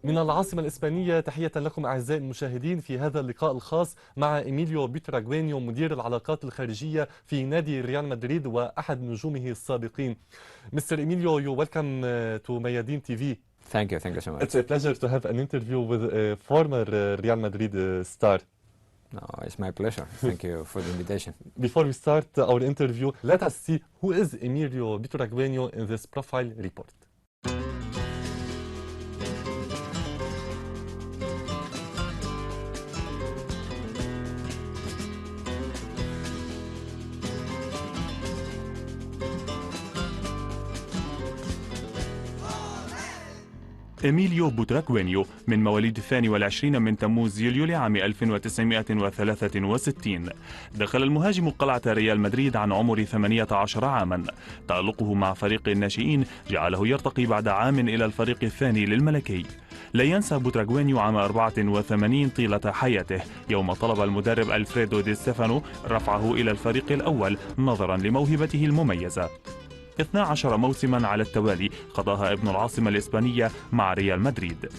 من العاصمة الإسبانية تحية لكم أعزائي المشاهدين في هذا اللقاء الخاص مع إميليو بوتراغينيو مدير العلاقات الخارجية في نادي ريال مدريد وأحد نجومه السابقين. Mr. Emilio, you welcome to Mayadeen TV. Thank you so much. It's a pleasure to have an interview with a former Real Madrid star. No, it's my pleasure. Thank you for the invitation. Before we start our interview, let us see who is Emilio Boutragueño in this profile report. إميليو بوتراغينيو من مواليد 22 من تموز يوليو لعام 1963. دخل المهاجم قلعة ريال مدريد عن عمر 18 عاما. تألقه مع فريق الناشئين جعله يرتقي بعد عام إلى الفريق الثاني للملكي. لا ينسى بوتراغينيو عام 84 طيلة حياته يوم طلب المدرب ألفريدو دي ستيفانو رفعه إلى الفريق الأول نظرا لموهبته المميزة. 12 موسما على التوالي قضاها ابن العاصمة الإسبانية مع ريال مدريد.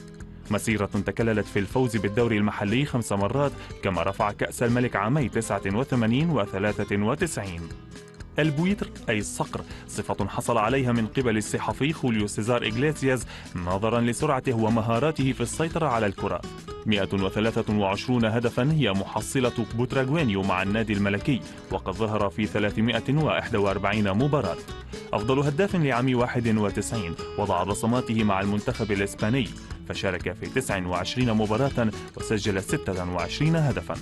مسيرة تكللت في الفوز بالدوري المحلي 5 مرات، كما رفع كأس الملك عامي 89 و 93. البويتر أي الصقر صفة حصل عليها من قبل الصحفي خوليو سيزار إغليسياس نظرا لسرعته ومهاراته في السيطرة على الكرة. 123 هدفا هي محصلة بوتراغينيو مع النادي الملكي، وقد ظهر في 341 مباراة. أفضل هداف لعام 91 وضع بصماته مع المنتخب الإسباني، فشارك في 29 مباراة وسجل 26 هدفا.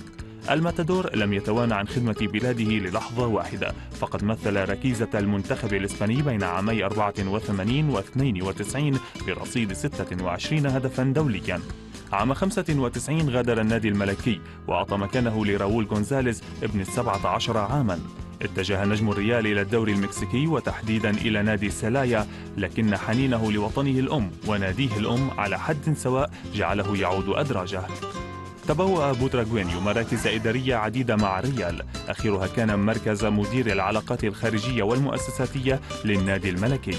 الماتادور لم يتوانى عن خدمة بلاده للحظة واحدة، فقد مثل ركيزة المنتخب الإسباني بين عامي 84 و 92 برصيد 26 هدفا دوليا. عام 95 غادر النادي الملكي وأعطى مكانه لراؤول غونزاليز ابن 17 عاما. اتجه نجم الريال إلى الدوري المكسيكي وتحديدا إلى نادي سيلايا، لكن حنينه لوطنه الأم وناديه الأم على حد سواء جعله يعود أدراجه. تبوأ بوتراغينيو مراكز إدارية عديدة مع ريال، أخيرها كان مركز مدير العلاقات الخارجية والمؤسساتية للنادي الملكي.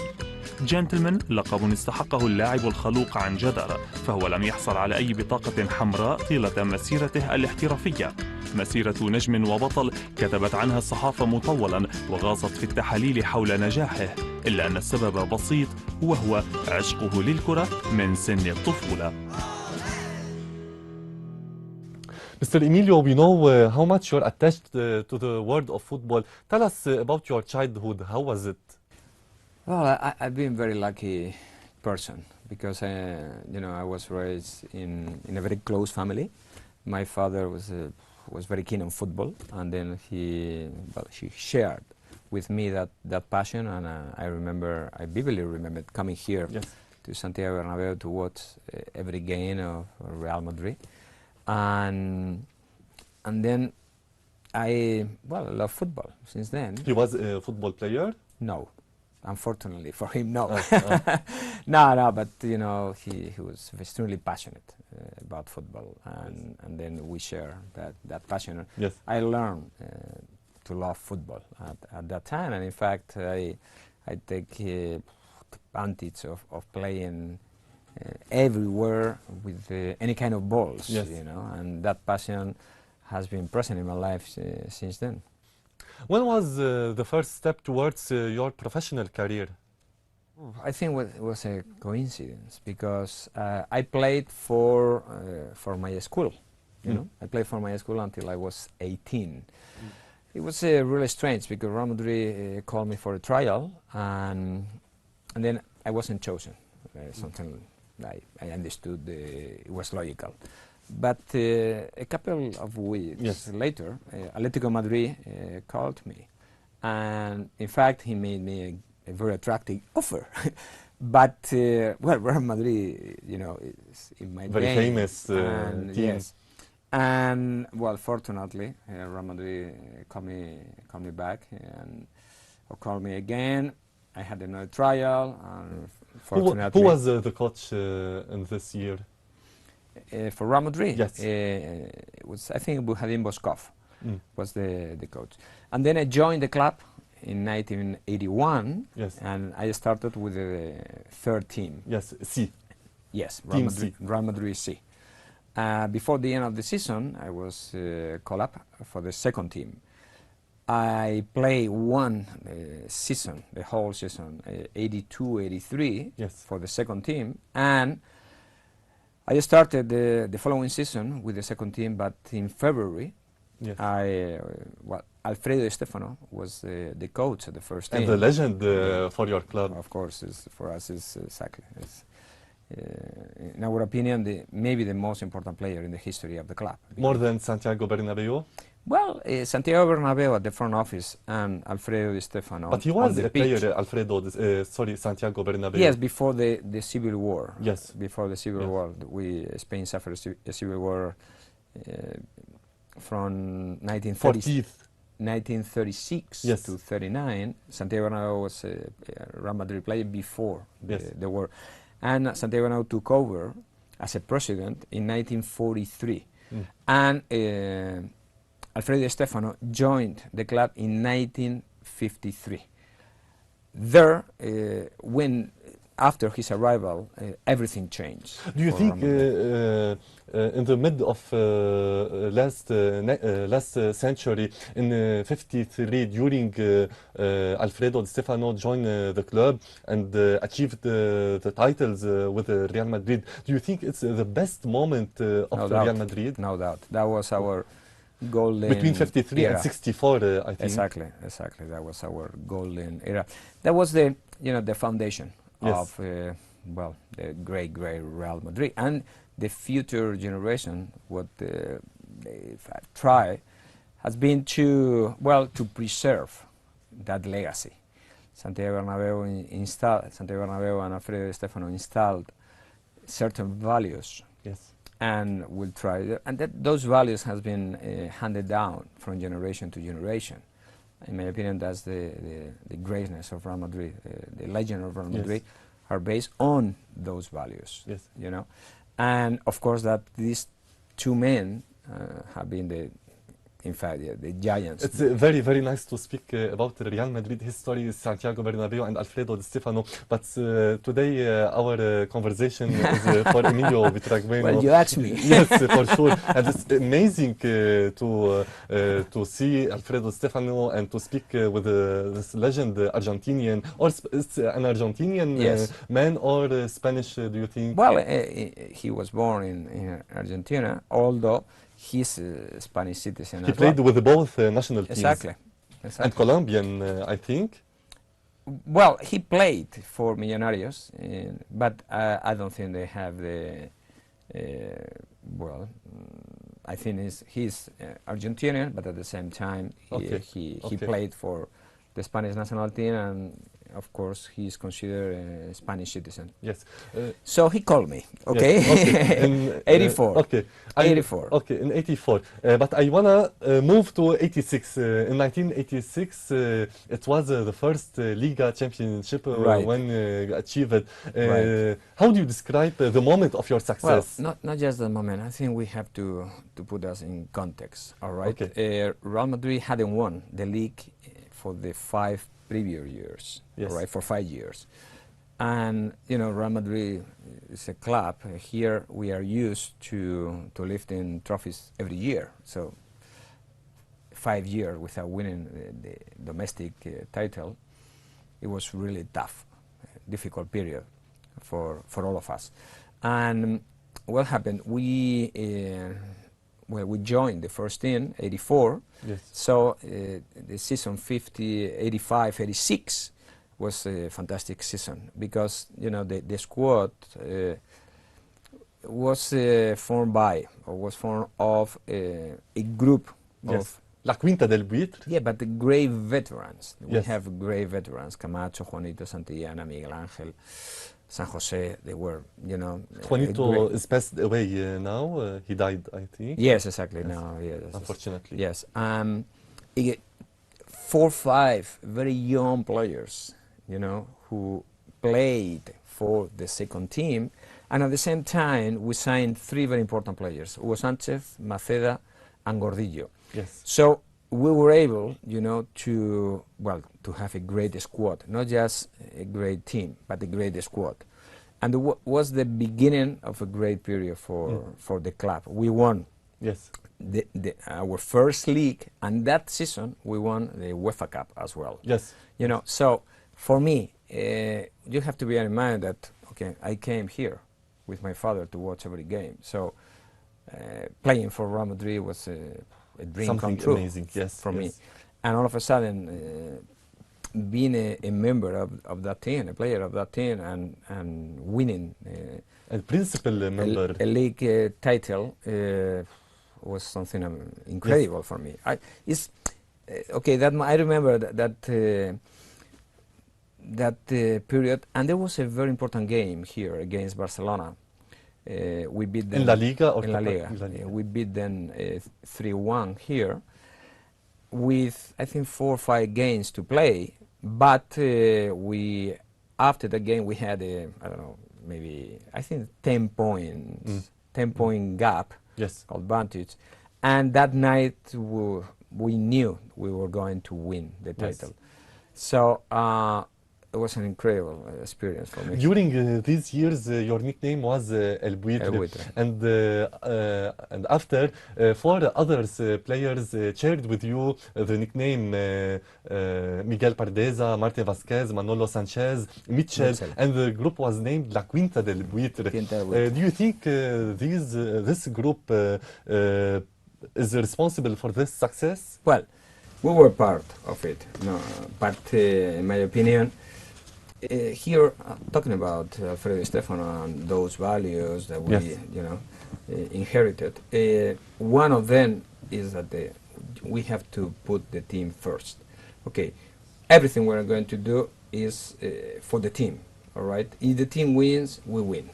جنتلمان لقب استحقه اللاعب الخلوق عن جدارة، فهو لم يحصل على أي بطاقة حمراء طيلة مسيرته الاحترافية. مسيرة نجم وبطل كتبت عنها الصحافة مطولا وغاصت في التحاليل حول نجاحه، إلا أن السبب بسيط وهو عشقه للكرة من سن الطفولة. Mr. Emilio, we know how much you're attached to the world of football. Tell us about your childhood. How was it? Well, I've been a very lucky person because I was raised in a very close family. My father was very keen on football, and then he shared with me that passion, and I vividly remember coming here to Santiago Bernabeu to watch every game of Real Madrid. And then I love football since then. He was a football player? No, unfortunately for him, no. No, but he was extremely passionate about football, and then we share that passion. Yes. I learned to love football at that time, and in fact I take advantage of playing everywhere with any kind of balls, and that passion has been present in my life since then. When was the first step towards your professional career? I think it was a coincidence because I played for my school. I played for my school until I was 18. It was really strange because Real Madrid called me for a trial, and then I wasn't chosen. Something I understood it was logical. But a couple of weeks later, Atlético Madrid called me, and in fact he made me a very attractive offer. But Real Madrid, is in my very game, famous team. Yes, and fortunately, Real Madrid called me back and called me again. I had another trial, and who was the coach in this year? For Real Madrid? Yes. It was, I think, Buhadin Boskov was the coach. And then I joined the club in 1981, and I started with the third team. Yes, C. Yes, Team C. Real Madrid C. Before the end of the season, I was called up for the second team. I played one season, the whole season, 82-83 Yes. for the second team, and I started the following season with the second team, but in February, Yes. Alfredo Di Stefano was the coach of the first team. And the legend for your club. Of course, for us is exactly. In our opinion, maybe the most important player in the history of the club. More than Santiago Bernabeu? Well, Santiago Bernabeu at the front office and Alfredo Di Stefano. But he was a player, Santiago Bernabeu. Yes, before the Civil War. Yes. Before the Civil War, Spain suffered a civil war from 1936 yes. to 39. Santiago Bernabeu was a Real Madrid player before the war. And Santiago Bernabeu took over as a president in 1943. And Alfredo Di Stefano joined the club in 1953. There, after his arrival, everything changed. Do you think in the mid of last century, in 53, during Alfredo Di Stefano joined the club and achieved the titles with Real Madrid, do you think it's the best moment of Real Madrid? No doubt. That was our golden between 53 era. and 64, I think. Exactly. That was our golden era. That was the foundation of the great Real Madrid, and the future generation. What they try has been to preserve that legacy. Santiago Bernabeu and Alfredo Di Stefano installed certain values. Yes. And we'll try, and those values has been handed down from generation to generation. In my opinion, that's the greatness of Real Madrid. The legend of Real Madrid are based on those values. Yes. You know, and of course that these two men have been the giants. It's very, very nice to speak about Real Madrid history, Santiago Bernabeu and Alfredo Di Stefano. But today our conversation is for Emilio Boutragueño. Well, you asked me. Yes, for sure. And it's amazing to see Alfredo Di Stefano and to speak with this legend Argentinian, or it's an Argentinian man or Spanish, do you think? Well, he was born in Argentina, although he's a Spanish citizen. He played with both national teams. Exactly. And Colombian, I think. Well, he played for Millonarios, but I don't think they have the. I think he's Argentinian, but at the same time he played for the Spanish national team, and of course he is considered a Spanish citizen. Yes. So he called me. Okay. Yes. Okay. In 84. Okay. 84. Okay, in 84. But I wanna move to 86. In 1986, it was the first Liga championship when achieved. How do you describe the moment of your success? Well, not just the moment. I think we have to put us in context. All right. Okay. Real Madrid hadn't won the league for the 5 previous years. Yes. All right, for 5 years. And Real Madrid is a club. Here we are used to lifting trophies every year. So 5 years without winning the domestic title, it was really tough, difficult period for all of us. And what happened? We joined the first team, 84. Yes. So the season 85, 86 was a fantastic season because the squad was formed of a group of La Quinta del Buitre. Yeah, but the great veterans. Yes. We have great veterans: Camacho, Juanito, Santillana, Miguel Ángel, San Jose. They were, Juanito is passed away now. He died, I think. Yes, exactly. Yes. Now, yes, Unfortunately. Yes. 4 or 5 very young players, who played for the second team, and at the same time we signed 3 very important players: Hugo Sánchez, Maceda, and Gordillo. Yes. So we were able, to have a great squad, not just a great team, but a great squad. and it was the beginning of a great period for the club. We won Yes. our first league, and that season we won the UEFA Cup as well. Yes. You know, so for me, you have to bear in mind that, okay, I came here with my father to watch every game. So playing for Real Madrid was a dream Something come true amazing, yes, for me. yes. And all of a sudden, being a member of that team, a player of that team, and winning A principal member. a league title was something incredible for me. Okay, that I remember that period, and there was a very important game here against Barcelona. We beat them in La Liga or in La Copa- Liga. in La Liga. We beat them 3-1 here, with I think 4 or 5 games to play. But we after the game we had I don't know, maybe I think 10 points, 10-point gap. Yes. Advantage, and that night we knew we were going to win the title. So it was an incredible experience for me. During these years, your nickname was El Buitre. El Buitre. And after, 4 others players shared with you the nickname Miguel Pardeza, Martin Vasquez, Manolo Sanchez, Mitchell, Mitchell. and the group was named La Quinta del Buitre. Quinta del Buitre. Do you think this group is responsible for this success? Well, we were part of it, no, but in my opinion, here talking about Alfredo Stefano and those values that we, Yes. inherited. One of them is that we have to put the team first. Okay, everything we're going to do is for the team. All right, if the team wins, we win.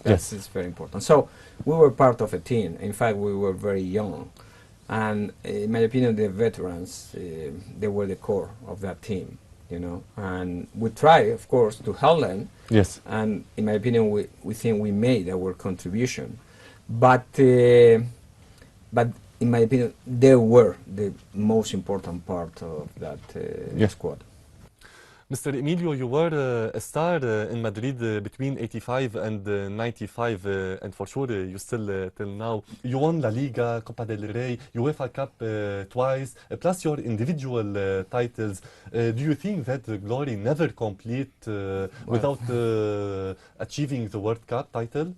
That's is very important. So we were part of a team. In fact, we were very young, and in my opinion, the veterans they were the core of that team. And we try, of course, to help them. Yes. And in my opinion, we think we made our contribution. But in my opinion, they were the most important part of that squad. Mr. Emilio, you were a star in Madrid between 85 and 95, and for sure you still till now. You won La Liga, Copa del Rey, UEFA Cup twice, plus your individual titles. Do you think that the glory never complete without achieving the World Cup title?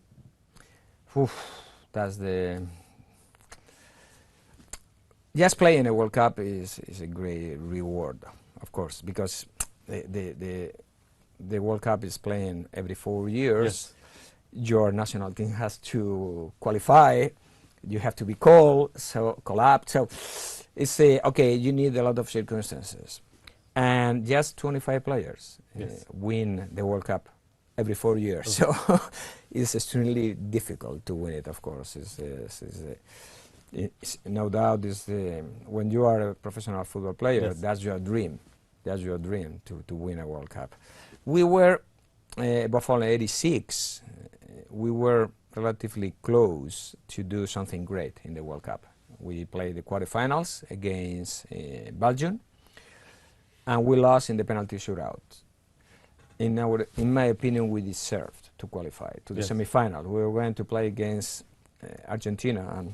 That's the... Just playing a World Cup is a great reward, of course, because the World Cup is playing every 4 years. Yes. Your national team has to qualify. You have to be called up. So it's okay. You need a lot of circumstances, and just 25 players win the World Cup every 4 years. Okay. So it's extremely difficult to win it. Of course, it's no doubt. When you are a professional football player, that's your dream. That's your dream to win a World Cup. We were, above all in '86, we were relatively close to do something great in the World Cup. We played the quarterfinals against Belgium, and we lost in the penalty shootout. In my opinion, we deserved to qualify to the semi-final. We were going to play against Argentina, and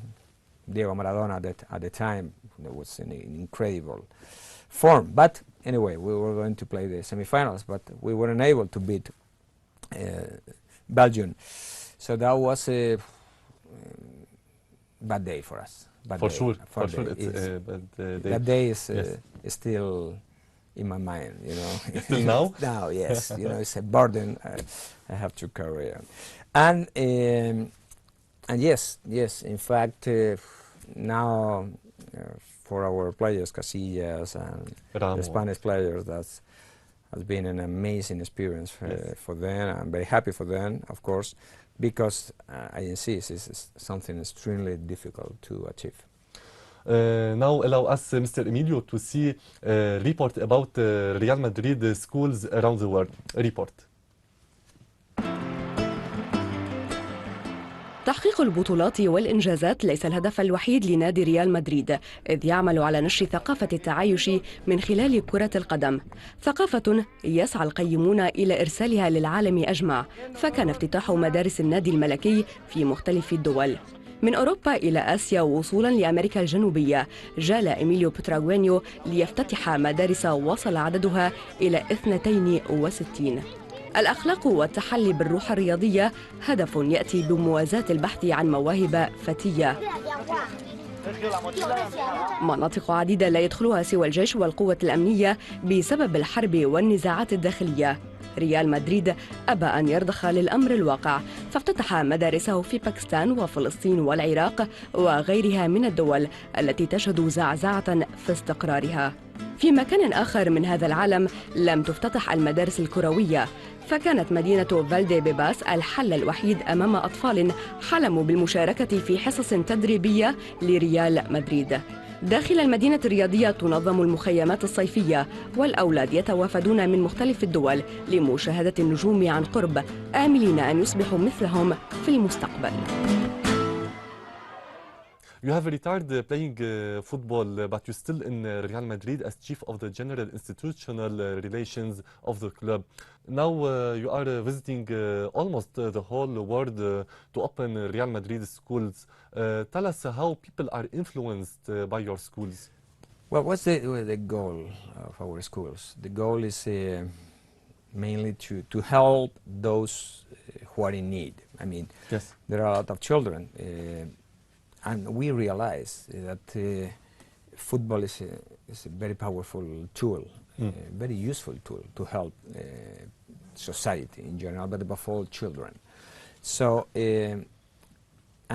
Diego Maradona at the time was in incredible form. But anyway, we were going to play the semi-finals, but we weren't able to beat Belgium. So that was a bad day for us. For sure. That day is still in my mind, Still now? Now, yes. It's a burden I have to carry on. And yes. In fact, now for our players, Casillas and the Spanish players, that has been an amazing experience for them. I'm very happy for them, of course, because I insist it's something extremely difficult to achieve. Now allow us, Mr. Emilio, to see a report about Real Madrid schools around the world. A report. تحقيق البطولات والإنجازات ليس الهدف الوحيد لنادي ريال مدريد، إذ يعمل على نشر ثقافة التعايش من خلال كرة القدم، ثقافة يسعى القيمون إلى إرسالها للعالم أجمع. فكان افتتاح مدارس النادي الملكي في مختلف الدول من أوروبا إلى آسيا وصولا لأمريكا الجنوبية. جال إميليو بوتراغينيو ليفتتح مدارس وصل عددها إلى 62. الأخلاق والتحلي بالروح الرياضية هدف يأتي بموازاة البحث عن مواهب فتية. مناطق عديدة لا يدخلها سوى الجيش والقوة الأمنية بسبب الحرب والنزاعات الداخلية. ريال مدريد أبى أن يرضخ للأمر الواقع، فافتتح مدارسه في باكستان وفلسطين والعراق وغيرها من الدول التي تشهد زعزعة في استقرارها. في مكان آخر من هذا العالم لم تفتتح المدارس الكروية، فكانت مدينة فالدي بيباس الحل الوحيد أمام أطفال حلموا بالمشاركة في حصص تدريبية لريال مدريد. داخل المدينة الرياضية تنظم المخيمات الصيفية، والأولاد يتوافدون من مختلف الدول لمشاهدة النجوم عن قرب، آملين أن يصبحوا مثلهم في المستقبل. You have retired playing football, but you're still in Real Madrid as chief of the general institutional relations of the club. Now you are visiting almost the whole world to open Real Madrid schools. Tell us how people are influenced by your schools. Well, what's the goal of our schools? The goal is mainly to help those who are in need. I mean, Yes. there are a lot of children. And we realize that football is a very powerful tool, very useful tool to help society in general, but above all children. So,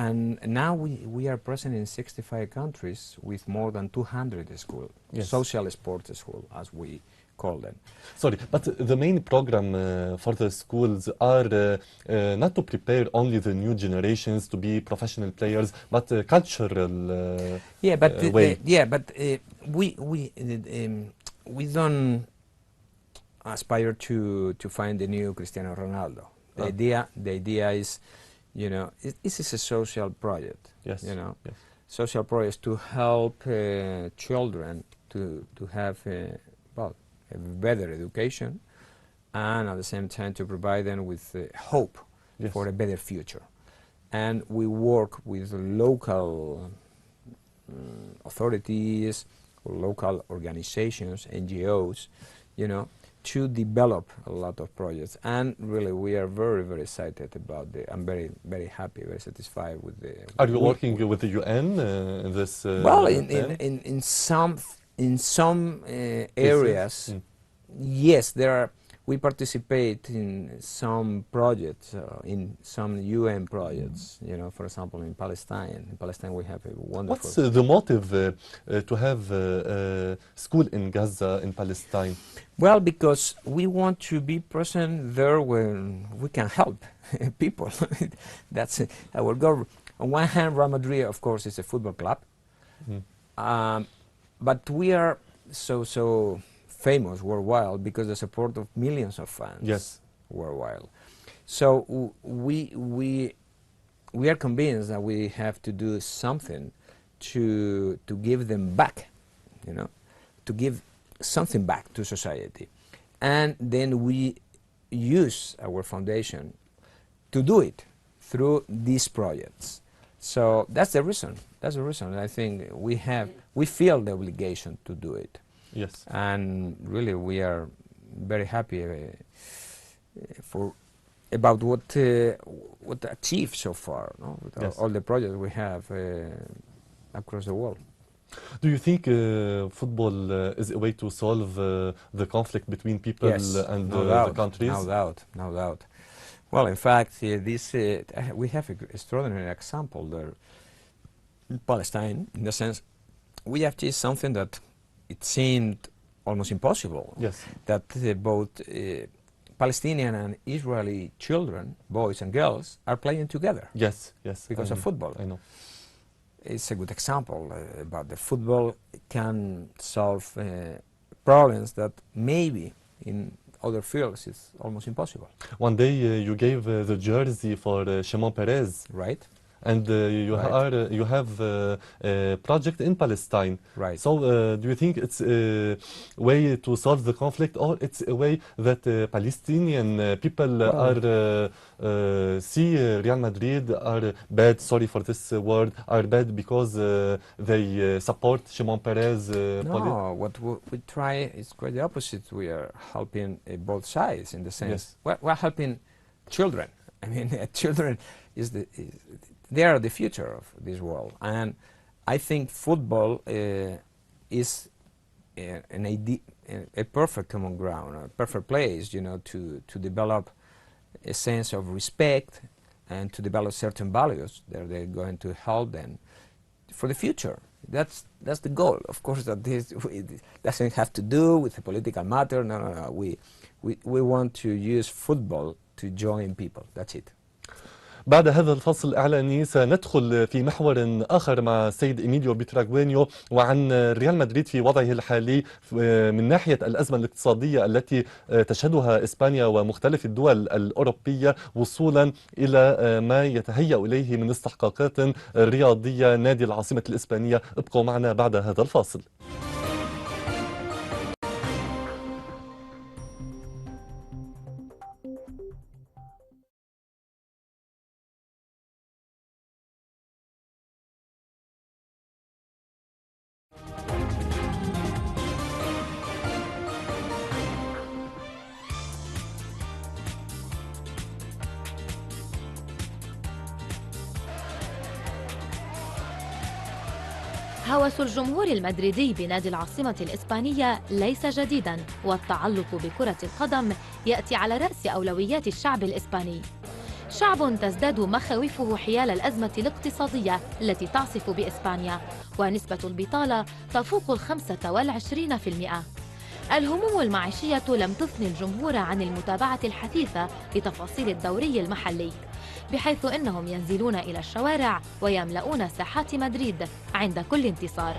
and now we are present in 65 countries with more than 200 schools, Yes. social sports schools, as we call them. Sorry, but the main program for the schools are not to prepare only the new generations to be professional players, but cultural way. We don't aspire to find the new Cristiano Ronaldo. The idea is, you know, this is a social project. Yes. You know, Yes. social project to help children to have a better education, and at the same time to provide them with hope Yes. for a better future. And we work with local authorities, local organizations, NGOs, you know, to develop a lot of projects. And really, we are very, very excited about I'm very, very happy, very satisfied with the. Are you working with the UN in this? Well, plan? in some areas, yes, there are. We participate in some projects, in some UN projects. You know, for example, in Palestine. In Palestine, we have a wonderful. What's the motive to have a school in Gaza, in Palestine? Well, because we want to be present there when we can help people. That's our goal. On one hand, Real Madrid, of course, is a football club, but we are so famous worldwide because the support of millions of fans. Yes. Worldwide. So we are convinced that we have to do something to give them back, you know, to give something back to society, and then we use our foundation to do it through these projects. So that's the reason. That's the reason. I think we feel the obligation to do it. Yes. And really, we are very happy about what achieved so far, no? With Yes. all the projects we have across the world. Do you think football is a way to solve the conflict between people Yes, and no the doubt, countries? no doubt, no doubt. Well, in fact, we have an extraordinary example there in Palestine, in the sense we have achieved something that it seemed almost impossible. Yes. That both Palestinian and Israeli children, boys and girls, are playing together Yes, yes. because of football. I know. It's a good example about the football can solve problems that maybe in other fields it's almost impossible. One day you gave the jersey for Shimon Peres. Right? and you Right. you have a project in Palestine. Right. So do you think it's a way to solve the conflict, or it's a way that Palestinian people Well, are see Real Madrid are bad? Sorry for this word. Are bad because they support Shimon Peres? no, what we try is quite the opposite. We are helping both sides in the sense Yes. we're helping children. I mean, children they are the future of this world, and I think football is a perfect common ground, a perfect place, you know, to develop a sense of respect and to develop certain values that they're going to help them for the future. That's the goal. Of course, that this it doesn't have to do with a political matter. No, no, no. We want to use football to join people. That's it. بعد هذا الفصل الإعلاني سندخل في محور آخر مع السيد إميليو بوتراغينيو وعن ريال مدريد في وضعه الحالي من ناحية الأزمة الاقتصادية التي تشهدها إسبانيا ومختلف الدول الأوروبية وصولا إلى ما يتهيأ إليه من استحقاقات رياضية نادي العاصمة الإسبانية. ابقوا معنا بعد هذا الفاصل. هوس الجمهور المدريدي بنادي العاصمة الإسبانية ليس جديداً، والتعلق بكرة القدم يأتي على رأس أولويات الشعب الإسباني. شعب تزداد مخاوفه حيال الأزمة الاقتصادية التي تعصف بإسبانيا، ونسبة البطالة تفوق 25%. الهموم المعيشية لم تثني الجمهور عن المتابعة الحثيثة لتفاصيل الدوري المحلي، بحيث إنهم ينزلون إلى الشوارع ويملؤون ساحات مدريد عند كل انتصار.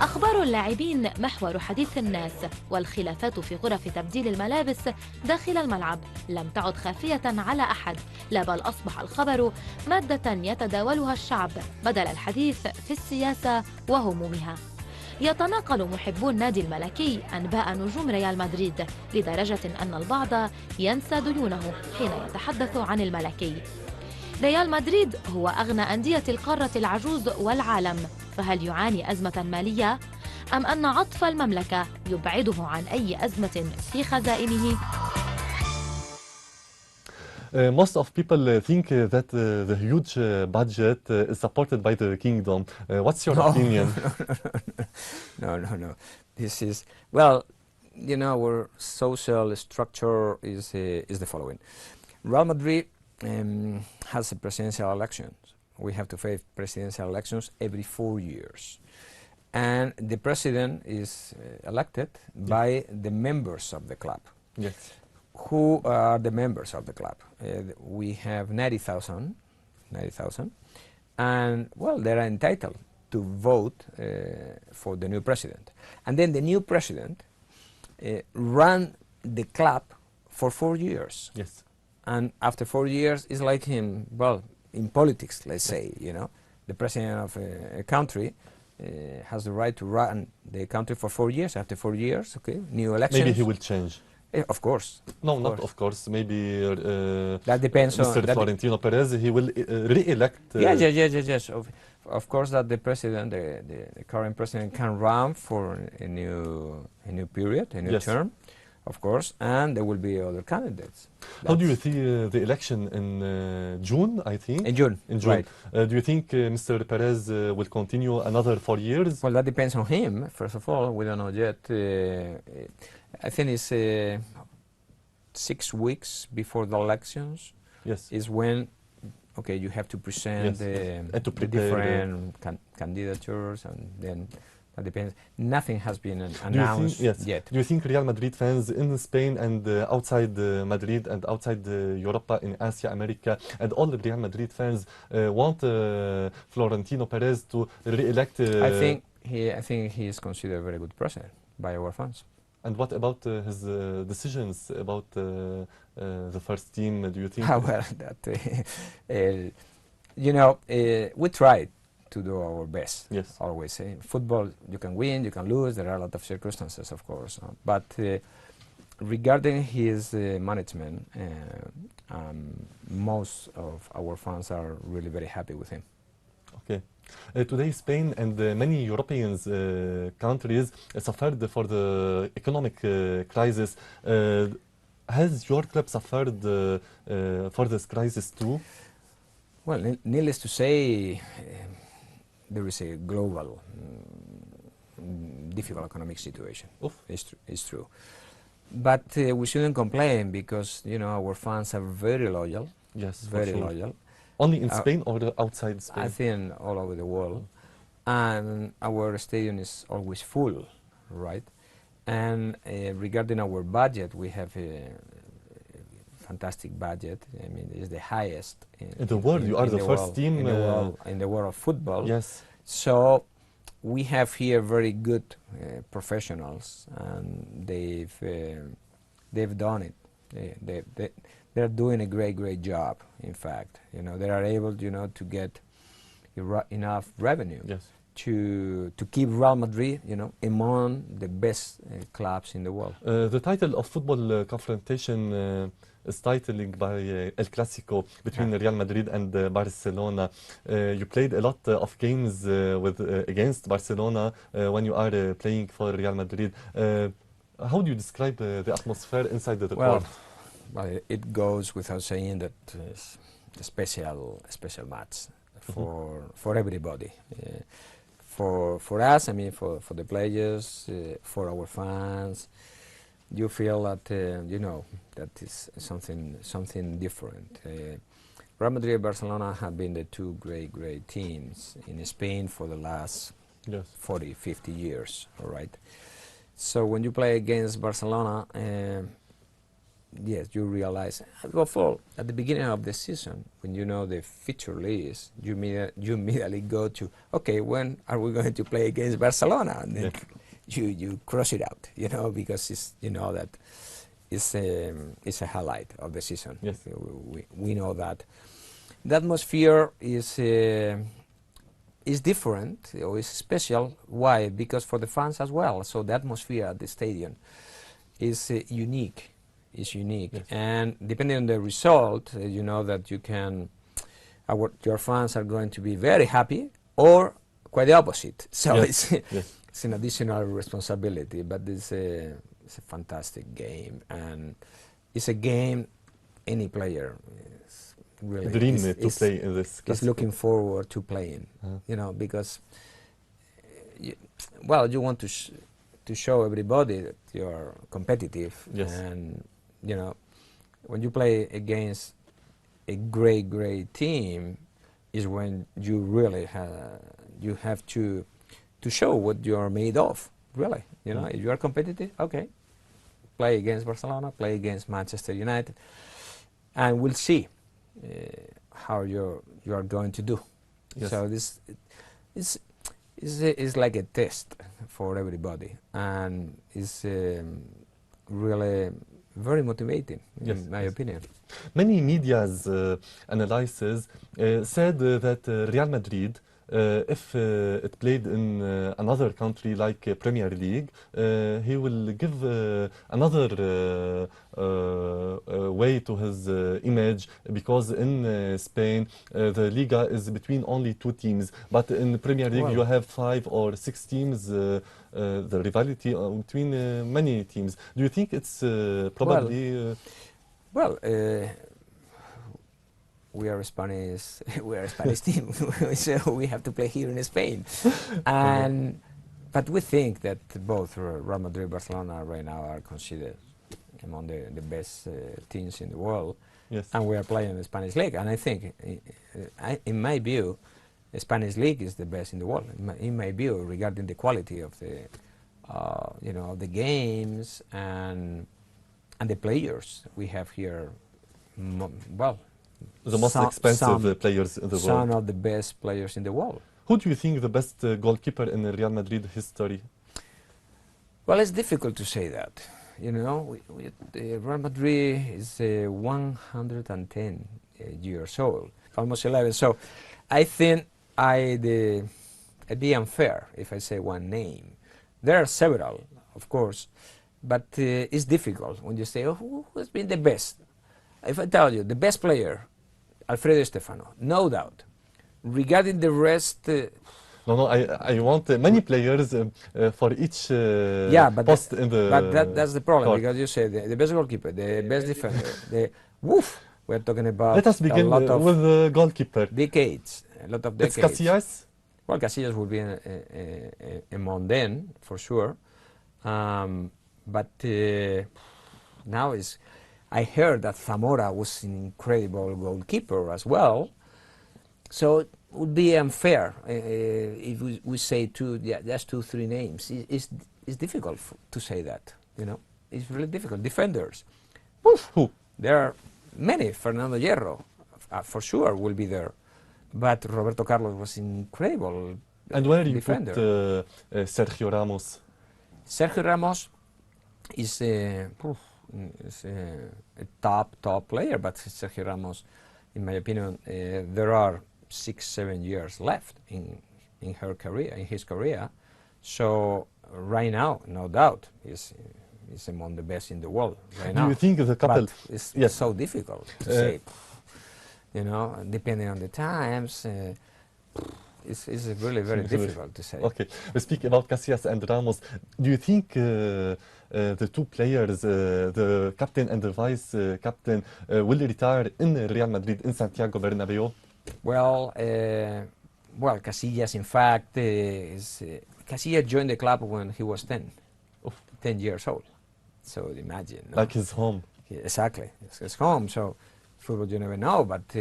أخبار اللاعبين محور حديث الناس، والخلافات في غرف تبديل الملابس داخل الملعب لم تعد خافية على أحد، لا بل أصبح الخبر مادة يتداولها الشعب بدل الحديث في السياسة وهمومها. يتناقل محبو النادي الملكي أنباء نجوم ريال مدريد لدرجة أن البعض ينسى ديونه حين يتحدث عن الملكي. ريال مدريد هو أغنى أندية القارة العجوز والعالم، فهل يعاني أزمة مالية؟ أم أن عطف المملكة يبعده عن أي أزمة في خزائنه؟ Most of people think that the huge budget is supported by the kingdom. What's your opinion? No. This is, well, you know, our social structure is the following. Real Madrid has a presidential elections. We have to face presidential elections every 4 years. And the president is elected by the members of the club. Yes. Who are the members of the club? We have 90,000, and well, they are entitled to vote for the new president. And then the new president ran the club for 4 years. Yes. And after 4 years, it's like him, well, in politics, let's say, you know, the president of a country has the right to run the country for 4 years. After 4 years, okay, new elections. Maybe he will change. Of course. No, not of course. Maybe that depends on Mr. Florentino Perez. He will re-elect. Yes. Of course, that the president, the current president, can run for a new period, a new term, of course, and there will be other candidates. How do you see the election in June? I think in June. Right. Do you think Mr. Perez will continue another 4 years? Well, that depends on him. First of all, we don't know yet. I think it's 6 weeks before the elections. Yes. Is when, okay, you have to present the different candidatures, and then that depends. Nothing has been announced yet. Do you think Real Madrid fans in Spain and outside Madrid and outside Europe, in Asia, America, and all the Real Madrid fans want Florentino Perez to re-elect? I think he is considered a very good president by our fans. And what about his decisions about the first team? Do you think? Well, that you know, we tried to do our best. Yes. Always. Football, you can win, you can lose. There are a lot of circumstances, of course. But regarding his management, most of our fans are really very happy with him. Okay. Today, Spain and many European countries suffered for the economic crisis. Has your club suffered for this crisis too? Well, needless to say, there is a global difficult economic situation. It's true. But we shouldn't complain because, you know, our fans are very loyal. Yes, very loyal. Only in Spain or outside Spain? I think all over the world. And our stadium is always full, right? And regarding our budget, we have a fantastic budget. I mean, it's the highest in the world. You are the first team in the world of football. Yes. So we have here very good professionals, and they've done it. They're doing a great job. In fact, you know, they are able, you know, to get enough revenue. Yes. To keep Real Madrid, you know, among the best clubs in the world. The title of football confrontation is titling by El Clásico between Real Madrid and Barcelona. You played a lot of games against Barcelona when you are playing for Real Madrid. How do you describe the atmosphere inside the court? Well, it goes without saying that it's a special match for everybody. For us, I mean, for the players, for our fans, you feel that you know, that is something different. Real Madrid and Barcelona have been the two great teams in Spain for the last 40, 50 years. All right. So when you play against Barcelona, yes, you realize, above all, at the beginning of the season, when you know the fixture list, you immediately go to, okay, when are we going to play against Barcelona? And then you cross it out, you know, because it's, you know, that it's a highlight of the season. Yes. We know that. The atmosphere is different, or is special. Why? Because for the fans as well. So the atmosphere at the stadium is unique. Is unique, yes. And depending on the result, you know that you can, your fans are going to be very happy, or quite the opposite. So it's an additional responsibility, but it's a fantastic game, and it's a game any player is really dream to play in this. Is looking forward to playing, you know, because you want to show everybody that you're competitive, and you know, when you play against a great team, is when you really have to show what you're made of. Really, you know, if you are competitive, okay, play against Barcelona, play against Manchester United, and we'll see how you are going to do. Yes. So this is like a test for everybody, and it's really very motivating, in my opinion. Many media's analysis said that Real Madrid, if it played in another country like Premier League, he will give another way to his image, because in Spain the Liga is between only two teams, but in Premier League you have 5 or 6 teams. The rivalry between many teams. Do you think it's probably? We are a Spanish team, so we have to play here in Spain, and but we think that both Real Madrid and Barcelona right now are considered among the best teams in the world. Yes. And we are playing in the Spanish league, and I think, in my view, the Spanish league is the best in the world. In my view, regarding the quality of the, you know, the games and the players we have here. The most expensive players in the world. Some of the best players in the world. Who do you think the best goalkeeper in Real Madrid history? Well, it's difficult to say that. You know, Real Madrid is 110 years old, almost 11. So I think I'd be unfair if I say one name. There are several, of course, but it's difficult when you say, oh, who has been the best? If I tell you, the best player, Alfredo Di Stefano, no doubt. Regarding the rest... No, I want many players for each post in the But that's the problem, court. because you say the best goalkeeper, the best defender, we're talking about Let us begin a lot of with the goalkeeper. decades, a lot of It's decades. Casillas? Well, Casillas will be among them, for sure. But now I heard that Zamora was an incredible goalkeeper as well. So it would be unfair if we say just 2-3 names. It's difficult to say that, you know. It's really difficult. Defenders. Who? There are many. Fernando Hierro, for sure, will be there. But Roberto Carlos was incredible And where you defender. put Sergio Ramos? Sergio Ramos is a top player, but Sergio Ramos, in my opinion, there are 6-7 years left in his career. So right now, no doubt, is among the best in the world right now. Do you think the couple? But it's so difficult to say. You know, depending on the times, it's really very difficult to say. Okay, we speak about Casillas and Ramos. Do you think the two players, the captain and the vice captain, will retire in Real Madrid in Santiago Bernabeu? Well, Casillas, in fact, Casillas joined the club when he was 10 years old. So imagine. No? Like his home. Exactly, it's his home. So football, you never know. But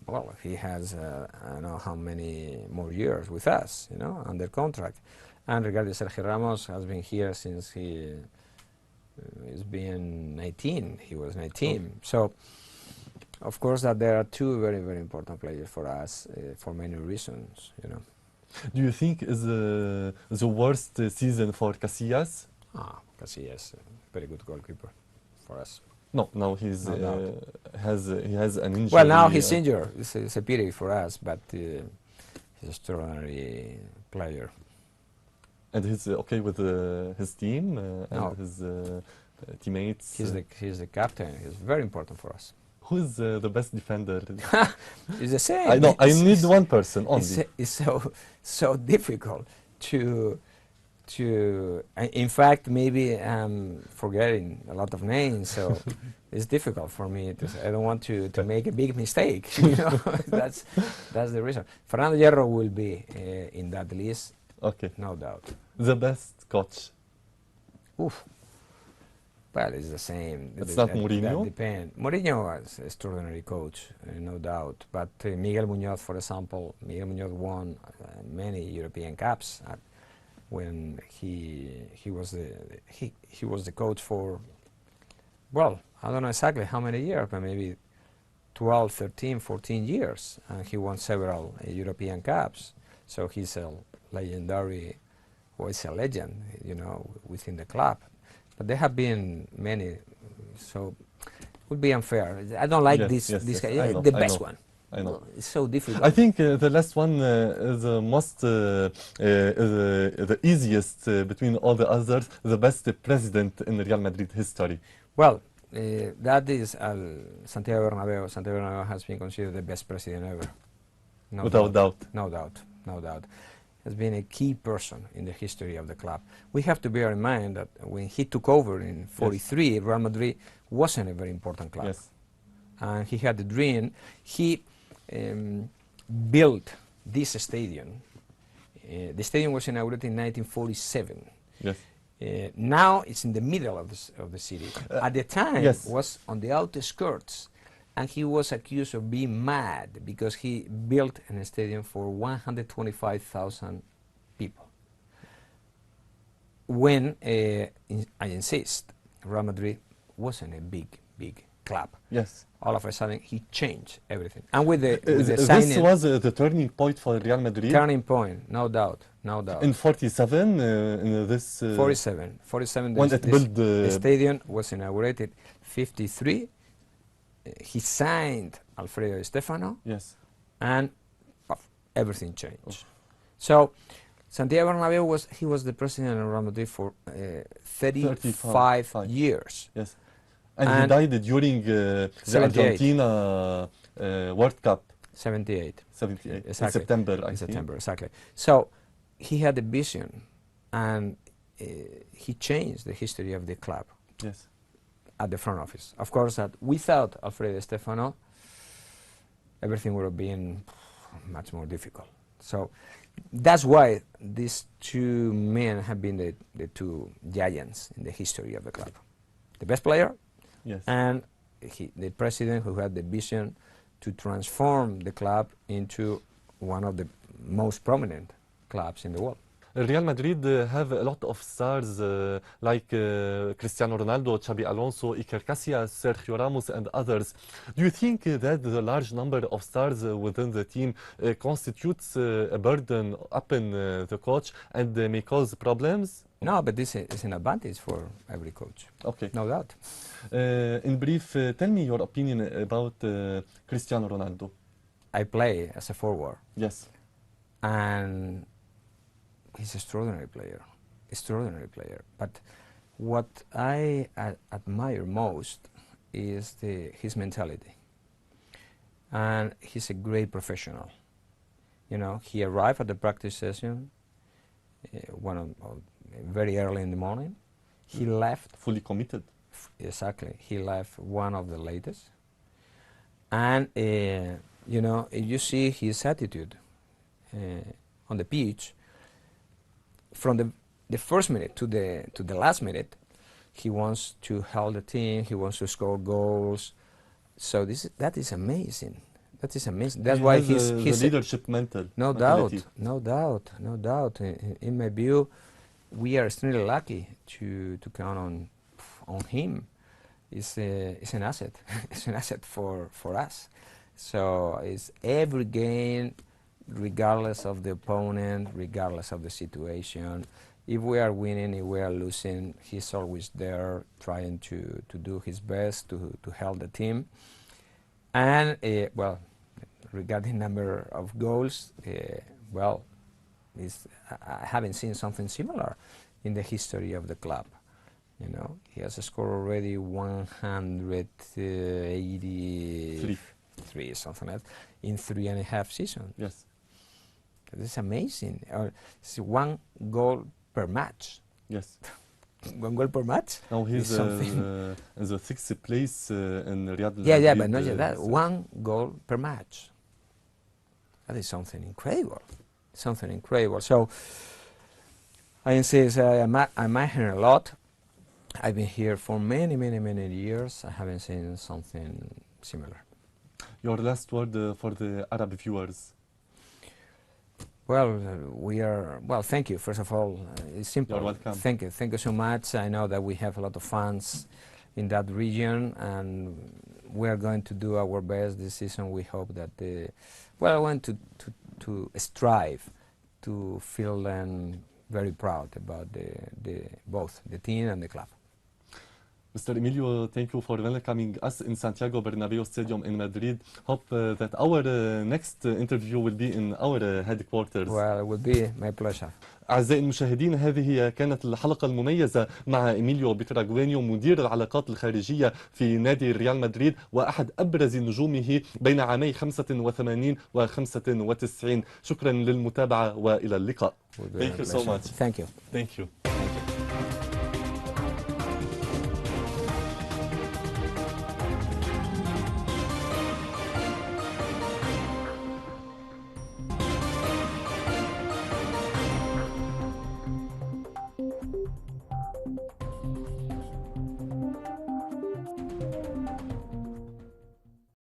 well, he has I don't know how many more years with us, you know, under contract. And regarding Sergio Ramos, has been here since he's been 19. He was 19. So. Of course, that there are two very, very important players for us for many reasons, you know. Do you think is the worst season for Casillas? Casillas, very good goalkeeper for us. No, now he has an injury. Well, now he's injured. It's a pity for us, but he's an extraordinary player. And he's okay with his team and his teammates. He's the captain. He's very important for us. Who is the best defender? It's the same. I know. I need one person only. It's so difficult to. In fact, maybe I'm forgetting a lot of names, so it's difficult for me. I don't want to make a big mistake. You know? That's the reason. Fernando Hierro will be in that list. Okay. No doubt. The best coach. Oof. Well, it's the same. It's not Mourinho? That depends. Mourinho was an extraordinary coach, no doubt. But Miguel Muñoz, for example, Miguel Muñoz won many European Cups when he was the coach for, well, I don't know exactly how many years, but maybe 12, 13, 14 years. And he won several European Cups. So he's a legendary, or he's a legend, you know, within the club. But there have been many, so it would be unfair. I don't like this guy, the best one. I know. It's so difficult. I think the last one is the most, the easiest between all the others, the best president in Real Madrid history. Well, that is Santiago Bernabeu. Santiago Bernabeu has been considered the best president ever. No Without doubt. No doubt, no doubt. Has been a key person in the history of the club. We have to bear in mind that when he took over in '43, yes, Real Madrid wasn't a very important club. Yes. And he had the dream. He built this stadium. The stadium was inaugurated in 1947. Yes. Now it's in the middle of the city. At the time, yes, was on the outskirts. And he was accused of being mad because he built a stadium for 125,000 people. When, I insist, Real Madrid wasn't a big club. Yes. All of a sudden, he changed everything. And with the this signing... was the turning point for Real Madrid? Turning point, no doubt. no doubt. In 47, in this 47 when it built the stadium was inaugurated. 53, he signed Alfredo Di Stefano, yes, and everything changed. So Santiago Bernabéu was the president of Real Madrid for 35 years. Yes, and he died during the 78. Argentina World Cup. 78. 78. Exactly. In September, I In think. September, exactly. So he had a vision, and he changed the history of the club. Yes. At the front office. Of course, that without Alfredo Di Stefano, everything would have been much more difficult. So that's why these two men have been the two giants in the history of the club. The best player, yes, and the president who had the vision to transform the club into one of the most prominent clubs in the world. Real Madrid have a lot of stars like Cristiano Ronaldo, Xabi Alonso, Iker Casillas, Sergio Ramos, and others. Do you think that the large number of stars within the team constitutes a burden upon the coach and may cause problems? No, but this is an advantage for every coach. Okay. No doubt. In brief, tell me your opinion about Cristiano Ronaldo. I play as a forward. Yes. And he's an extraordinary player. But what I admire most is his mentality. And he's a great professional. You know, he arrived at the practice session very early in the morning. He left. Fully committed. Exactly. He left one of the latest. And, you know, if you see his attitude on the pitch, from the first minute to the last minute, he wants to help the team. He wants to score goals. So that is amazing. That is amazing. That's why he's the leadership mentality. No doubt. In my view, we are extremely lucky to count on him. It's an asset. It's an asset for us. So it's every game, regardless of the opponent, regardless of the situation. If we are winning, if we are losing, he's always there trying to do his best to help the team. And, well, regarding number of goals, well, I haven't seen something similar in the history of the club. You know, he has scored already 183, something like that, in 3.5 seasons. Yes. This is amazing. It's 1 goal per match. Yes. 1 goal per match? Now he's in the 6th place in Real Madrid. Yeah, but not just that. 1 goal per match. That is something incredible. Something incredible. So I insist, I admire him a lot. I've been here for many years. I haven't seen something similar. Your last word for the Arab viewers. Well, thank you. First of all, it's simple. You're welcome. Thank you so much. I know that we have a lot of fans in that region, and we are going to do our best this season. We hope that I want to strive to feel them very proud about both the team and the club. Mr. Emilio, thank you for welcoming us in Santiago Bernabéu Stadium in Madrid. Hope that our next interview will be in our headquarters. Well, it will be my pleasure. أعزائي المشاهدين، هذه كانت الحلقة المميزة مع إميليو بوتراغينيو، مدير العلاقات الخارجية في نادي ريال مدريد وأحد أبرز نجومه بين عامي 85 و 95. شكرا للمتابعة وإلى اللقاء. Thank you so much. Thank you. Thank you.